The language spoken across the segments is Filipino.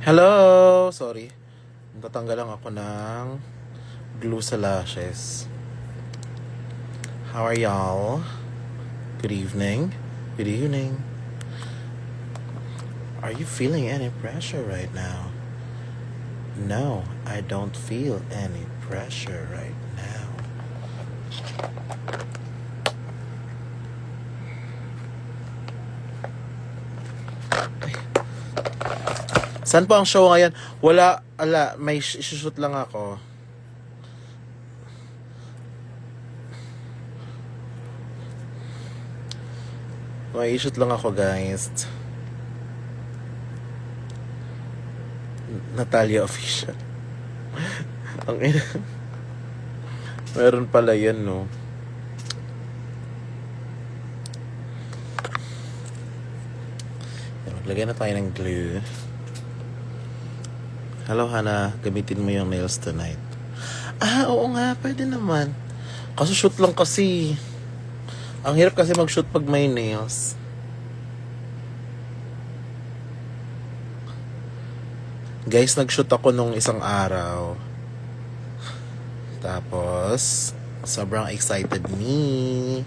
Hello! Sorry. Tatanggal lang ako ng glue sa lashes. How are y'all? Good evening. Good evening. Are you feeling any pressure right now? No, I don't feel any pressure right now. Saan po ang show ngayon? Wala, may shoot lang ako. May shoot lang ako, guys. Natalia Official. Ang ina. Meron pala yan, no? Maglagay na tayo ng glue. Hello, Hana. Gamitin mo yung nails tonight. Oo nga. Pwede naman. Kaso shoot lang kasi. Ang hirap kasi mag-shoot pag may nails. Guys, nag-shoot ako nung isang araw. Tapos, sobrang excited me.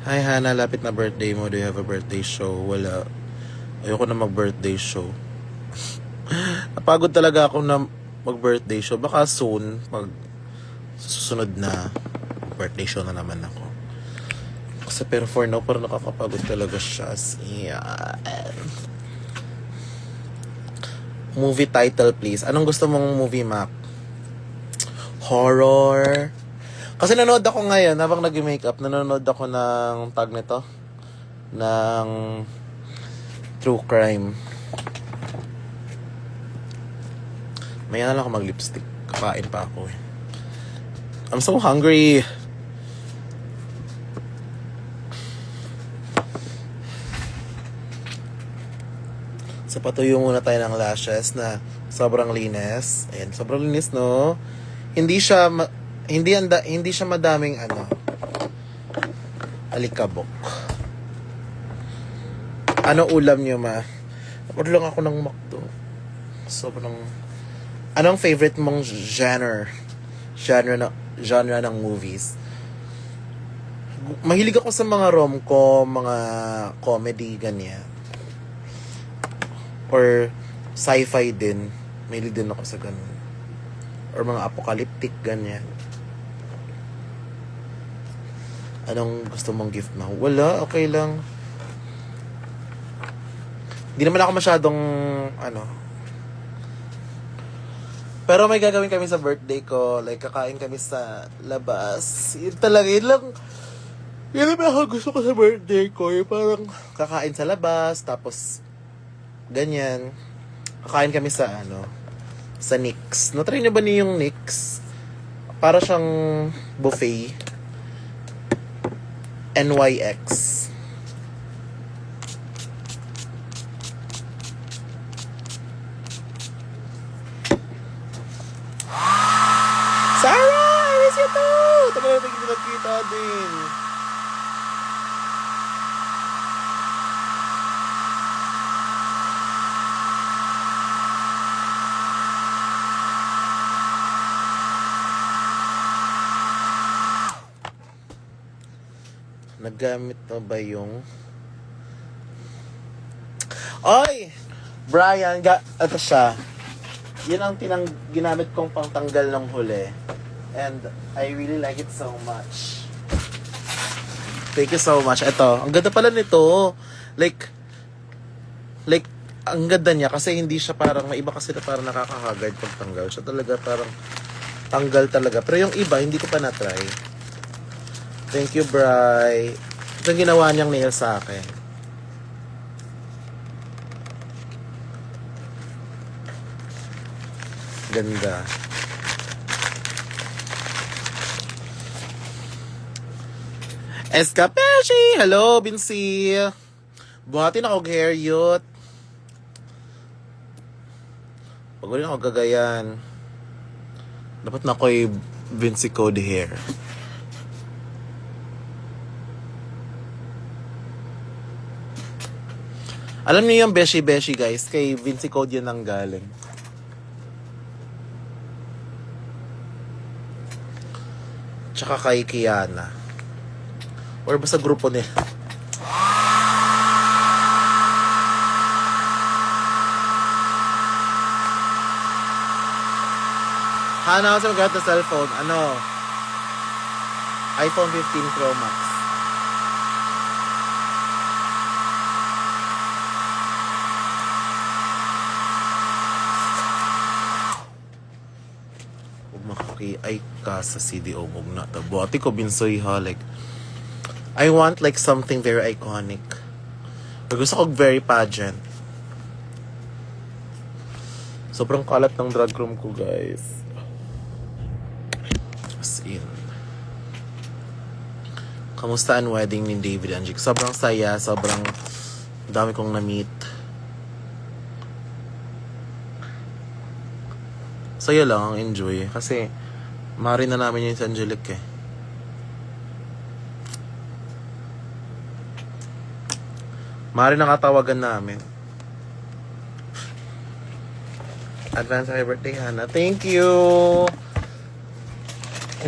Hi, Hana. Lapit na birthday mo. Do you have a birthday show? Wala. Ayoko na mag-birthday show. Napagod talaga ako na mag-birthday show. Baka soon, pag susunod na birthday show na naman ako. Kasi pero for now, parang nakakapagod talaga siya. Movie title, please. Anong gusto mong movie, Mac? Horror? Kasi nanood ako ngayon, habang nag-makeup, nanonood ako ng tag nito, ng true crime. Maya na lang ako mag-lipstick. Kakain pa ako eh. I'm so hungry. So patuyo muna tayo ng lashes na sobrang linis. Ayan, sobrang linis, no? Hindi siya madaming alikabok. Ano ulam niyo, ma? Napod lang ako ng McDo. Sobrang anong favorite mong genre ng movies? Mahilig ako sa mga rom-com, mga comedy, ganyan. Or sci-fi din. Mahilig din ako sa ganun. Or mga apocalyptic, ganyan. Anong gusto mong gift na? Wala, okay lang. Hindi naman ako masyadong, Pero may gagawin kami sa birthday ko. Like, kakain kami sa labas. Yun talaga, yun lang ako gusto ko sa birthday ko. Yung parang kakain sa labas, tapos ganyan. Kakain kami sa sa Nix. Na-try niyo ba niyo yung Nix? Para siyang buffet. NYX. Sarah! I miss you too! Tagal na tayo kita din. Naggamit mo ba yung... Oy! Brian, ito siya. Yan ang ginamit kong pangtanggal ng huli. And I really like it so much. Thank you so much. Ito, ang ganda pala nito. Like, ang ganda niya kasi hindi siya parang, may iba kasi na parang nakakahagard pag tanggal. Siya talaga parang tanggal talaga. Pero yung iba, hindi ko pa na-try. Thank you, Bri. Ito yung ginawa niyang nail sa akin. Ganda. Escapeshi! Hello, Binsi! Buhatin ako hair youth. Pag ulit ako gagayan. Dapat na ako'y Vinci Code hair. Alam niyo yung Beshi Beshi guys, kay Vinci Code yun ang galing. Tsaka kay Kiana. Or basta grupo nila. Hana ako sa mag-out na cellphone. Ano? iPhone 15 Pro Max. Ay ka sa CDO mong na buhati ko binsoy ha, like I want like something very iconic. Gusto ko very pageant. Sobrang kalat ng drag room ko guys, as in. Kamusta ang wedding ni David and Jake? Sobrang saya, sobrang dami kong na-meet. Saya lang, enjoy. Kasi, mari na namin yun sa Angelique eh. Mari na katawagan namin. Advance happy birthday, Hannah. Thank you!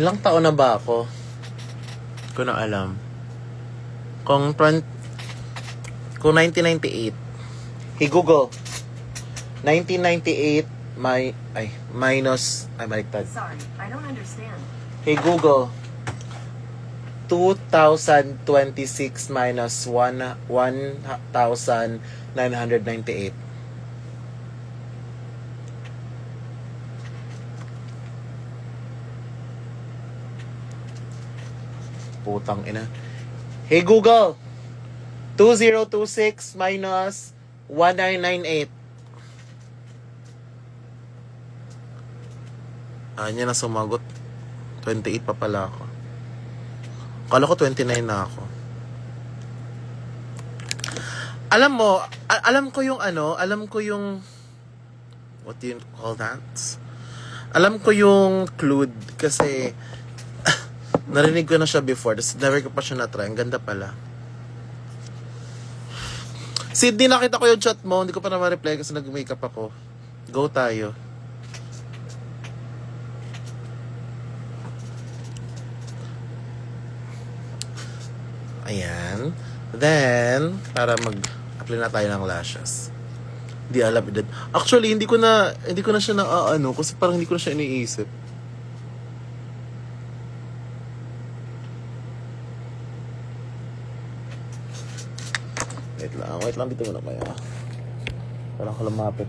Ilang taon na ba ako? Hindi ko na alam. Kung 1998. Hey Google. 1998 baliktad. Sorry, I don't understand. Hey Google. 2026 minus 1,998. Putang ina. Hey Google. 2026 minus 1998. Niya na sumagot. 28 pa pala ako. Kala ko 29 na ako. Alam mo, alam ko yung what do you call that? Alam ko yung Clued kasi narinig ko na siya before. Never ko pa siya na-try. Ang ganda pala. Sydney, nakita ko yung chat mo. Hindi ko pa naman reply kasi nag-makeup ako. Go tayo. Ayan. Then, para mag-apply na tayo ng lashes. Hindi alam edad. Actually, hindi ko na siya kasi parang hindi ko na siya iniisip. Wait lang dito muna kaya. Parang ko lumapit.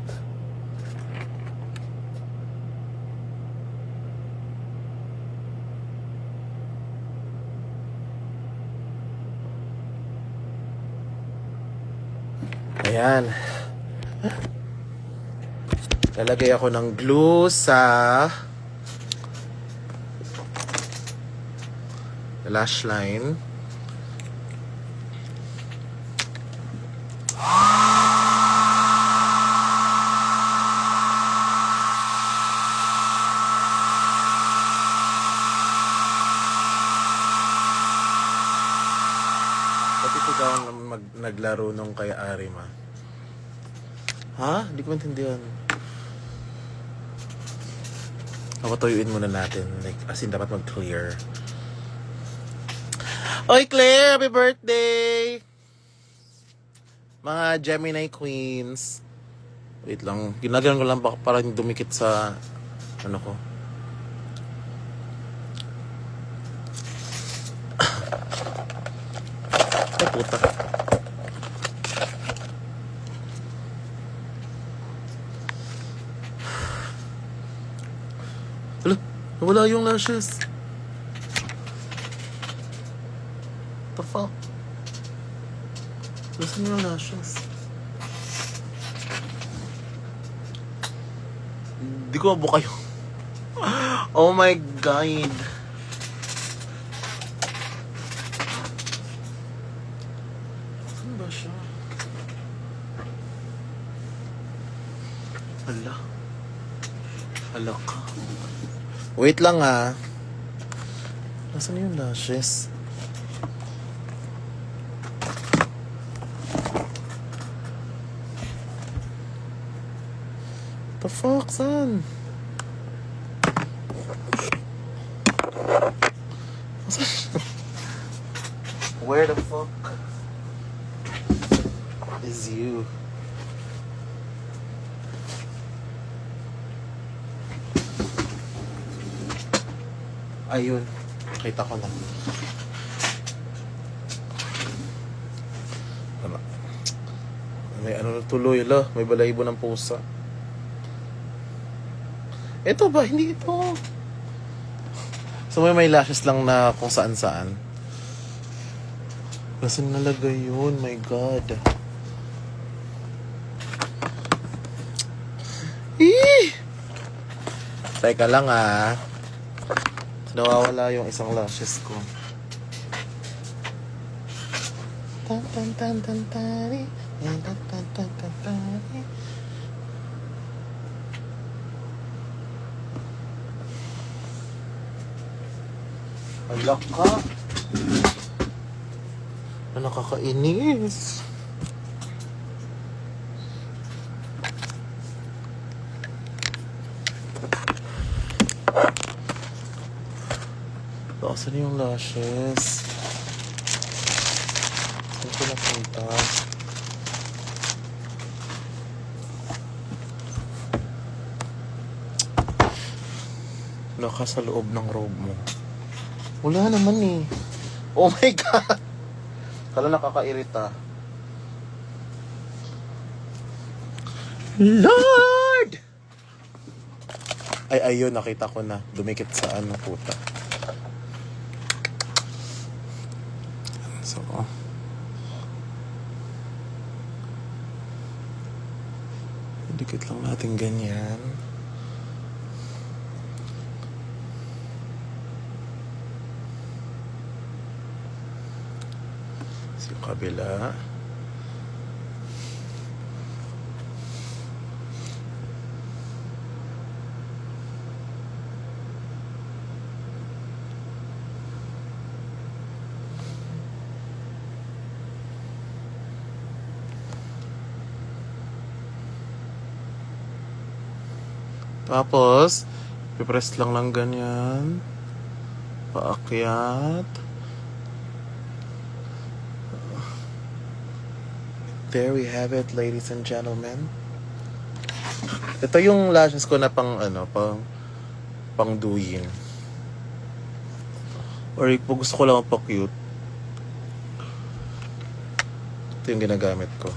Ayan. Lalagay ako ng glue sa lash line. Pati po ka naglaro nung kay Arima. Ha? Hindi ko maintindihan. Patuyuin muna natin. Like, as in, dapat mag-clear. Oy, Claire! Happy birthday! Mga Gemini Queens. Wait lang. Ginagalan ko lang para dumikit sa ano ko. Ay, puta. Hala, nawala yung lashes. The fuck? Nasaan yung lashes? Hindi ko mabuka yung... Oh my God. Saan ba siya? Hala. Hala ka. Wait lang ah. Nasaan yung lashes? The fuck, son? Where the fuck is you? Ayun. Kita ko na. Ano? May ano na tuloy, la. May balahibo ng pusa. Ito ba? Hindi ito. So may lashes lang na kung saan-saan. Nasaan nalagay yun? My God. Eee! Teka lang ah. Nawawala yung isang lashes ko. Tan tan tan tan tari. Tan tan tan tan tan tari. Alak ka. Na nakakainis. Saan yung lashes? Saan ko napunta? Naka sa loob ng robe mo. Wala naman eh. Oh my God! Kala nakakairita. Lord! Ay, ayun. Nakita ko na. Dumikit sa ano, puta. So, dikit lang natin ganyan. Sa kabila. Tapos, pipress lang ng ganyan. Paakyat. There we have it, ladies and gentlemen. Ito yung lashes ko na pang duyin. Or kung gusto ko lang pa-cute. Ito yung ginagamit ko.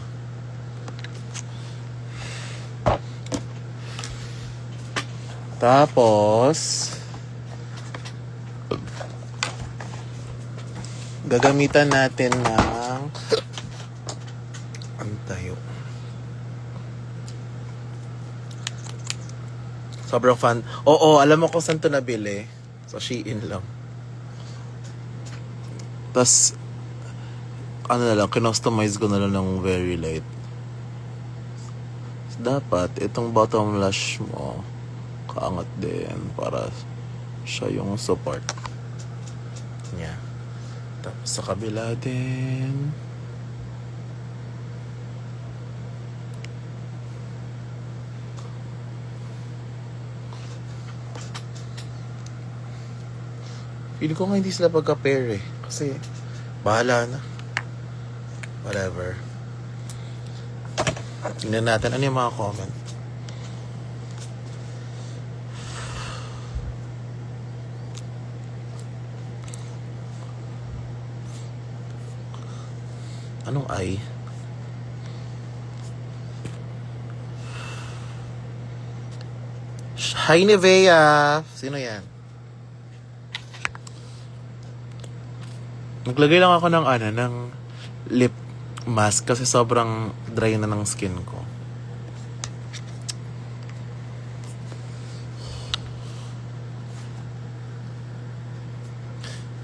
Tapos, gagamitan natin ng antayo. Sobrang fun. Oo, alam mo kung saan ito nabili. Sa Shein lang. Tapos, kinostomize ko na lang ng very light. Dapat, itong bottom lash mo, kaangat din para siya yung support niya. Tapos sa kabila din. Feeling ko nga hindi sila pagka-pair eh. Kasi bahala na. Whatever. Tingnan natin ano yung mga comment. Anong ay? Hi, Nevea! Sino yan? Naglagay lang ako ng lip mask kasi sobrang dry na ng skin ko.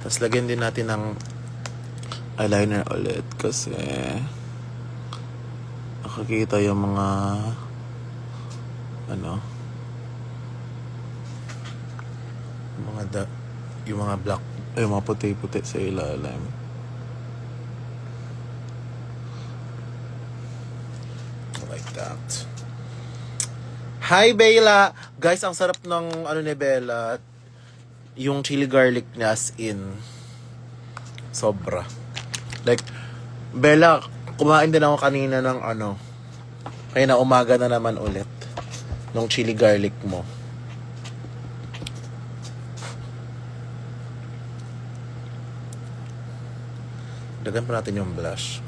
Tapos lagyan din natin ng eyeliner ulit kasi nakakita yung mga yung mga black, yung mga puti-puti sa ilalim. Like that. Hi, Bella! Guys, ang sarap ng ano ni Bella. Yung chili garlic niya as in. Sobra. Like, Bella, kumain din ako kanina ng ano. Kaya na umaga na naman ulit. Nung chili garlic mo. Dagan pa natin yung blush.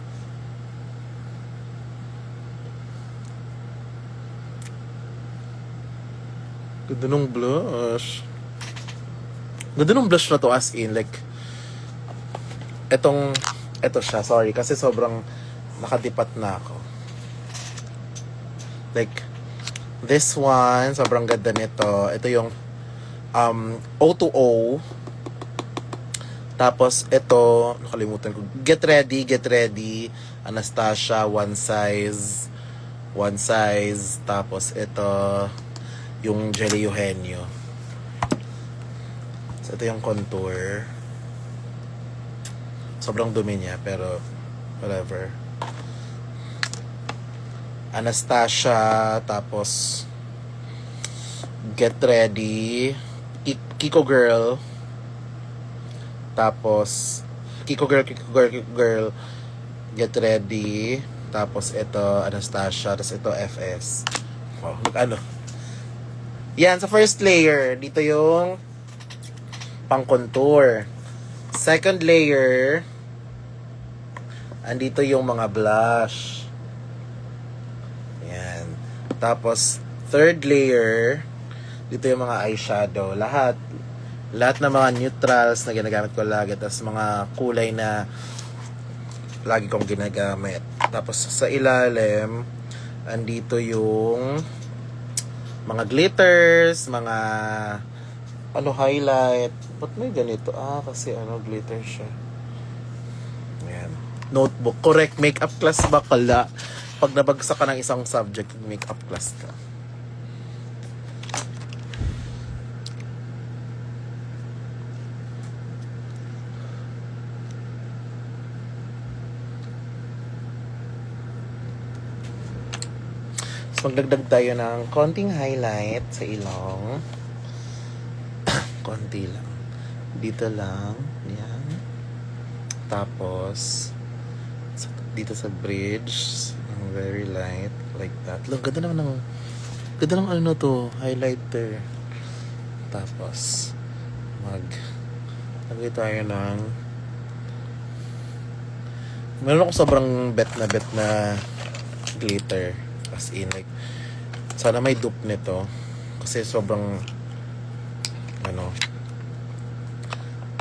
Ganda nung blush. Ganda nung blush na to as in. Like, eto siya. Sorry. Kasi sobrang nakadipat na ako. Like, this one, sobrang ganda nito. Ito yung O2O. Tapos, ito, nakalimutan ko. Get ready. Anastasia, one size. Tapos, ito, yung Jelly Eugenio. So, ito yung contour. Sobrang dumi niya, pero whatever. Anastasia, tapos Get Ready, Kiko Girl, tapos Kiko Girl, Get Ready, tapos ito Anastasia, tapos ito FS. Wow, ano? Yan, sa first layer, dito yung pang contour. Second layer, andito yung mga blush. Yan. Tapos, third layer, dito yung mga eyeshadow. Lahat ng mga neutrals na ginagamit ko lagi. Tapos, mga kulay na lagi kong ginagamit. Tapos, sa ilalim, andito yung mga glitters, mga highlight. Ba't may ganito? Kasi glitter siya. Ayan. Notebook. Correct. Makeup class ba kala? Pag nabagsak ka ng isang subject, makeup class ka. So, magdagdag tayo ng konting highlight sa ilong. Konti lang. Dito lang. Yan. Tapos, dito sa bridge. Very light. Like that. Look, ganda naman ng to. Highlighter. Tapos, lagay tayo ng meron ako sobrang bet na glitter. As in, like, sana may dupe nito. Kasi sobrang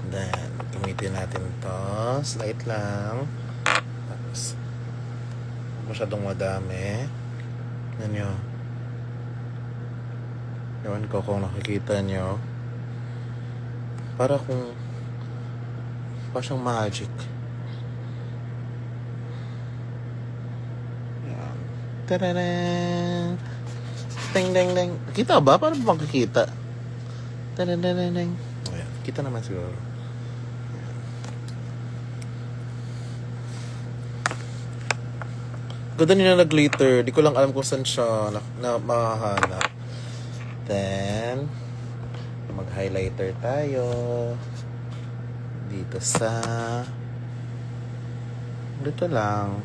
then, gamitin natin to. Slight lang. Tapos, masyadong madami. Yan nyo. Ewan ko kung nakikita nyo. Para siyang magic. Yan. Tadadang! Ding ding ding. Kita ba? Paano ba makikita? Tadadang ding. Ayan. Kita naman siguro. Ganda nila na glitter. Di ko lang alam kung saan siya na mahahanap. Then, mag-highlighter tayo. Dito lang.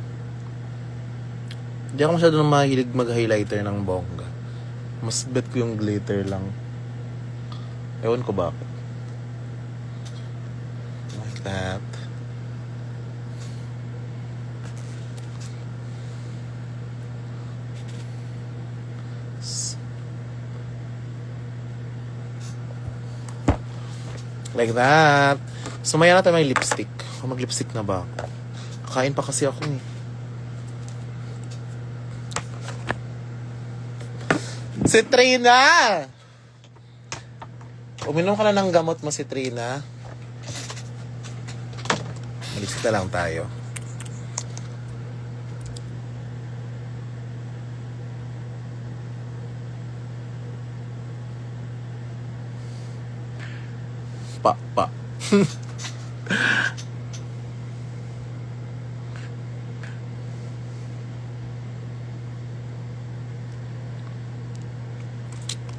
Hindi ako masyadong mahilig mag-highlighter ng bongga. Mas bet ko yung glitter lang. Ewan ko bakit. Like that. Like that. Sumaya na tayo may lipstick. Mag-lipstick na ba ako? Kakain pa kasi ako eh. Si Trina! Uminom ka na ng gamot mo, si Trina. Mag-lipstick na lang tayo. Pa.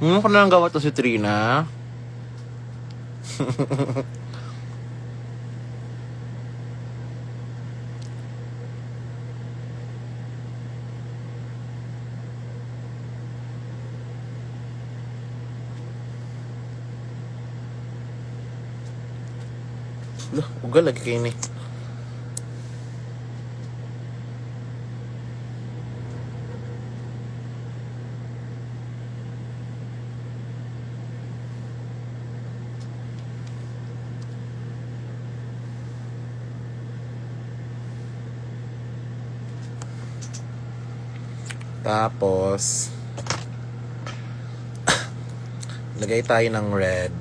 Ko na lang gawa to si Trina. Loh, ugal lagi kayo ni. Tapos, lagay tayo ng red.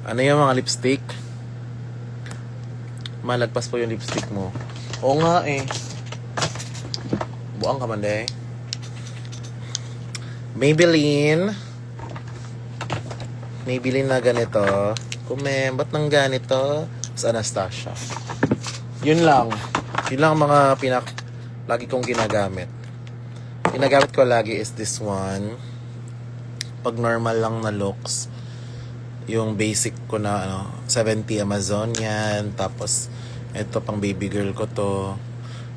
Ano yung mga lipstick? Malagpas po yung lipstick mo. Oo nga eh. Buang ka man de. Maybelline. Maybelline na ganito. Kumem, ba't nang ganito? Sa Anastasia. Yun lang. Yun lang ang mga lagi kong ginagamit. Ginagamit ko lagi is this one. Pag normal lang na looks, yung basic ko na 70 Amazonian, tapos ito pang baby girl ko to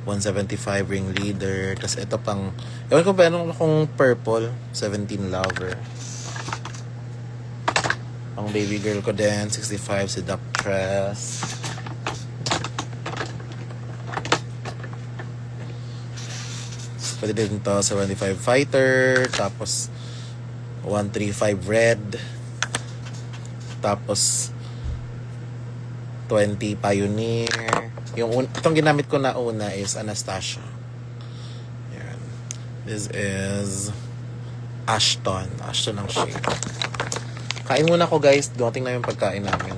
175 ring leader, tapos ito pang ewan ko ba anong akong purple 17 lover, pang baby girl ko din 65 seductress. Pwede din to 75 fighter, tapos 135 red, tapos 20 pioneer. Itong ginamit ko na una is Anastasia. Yan. This is Ashton ang shade. Kain muna ako guys, dumating na yung pagkain namin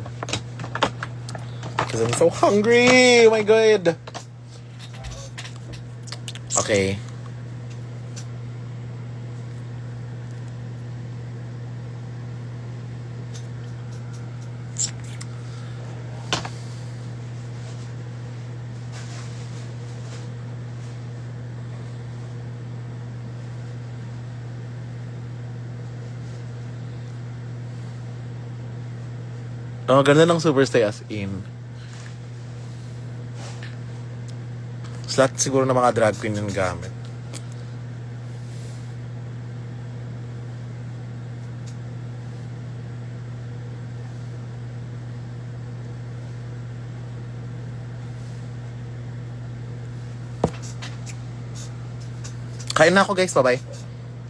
because I'm so hungry. Oh my god. Okay. Oh, ganda ng Superstay as in. Lahat siguro ng mga drag queen yung gamit. Kain na ako guys, bye-bye.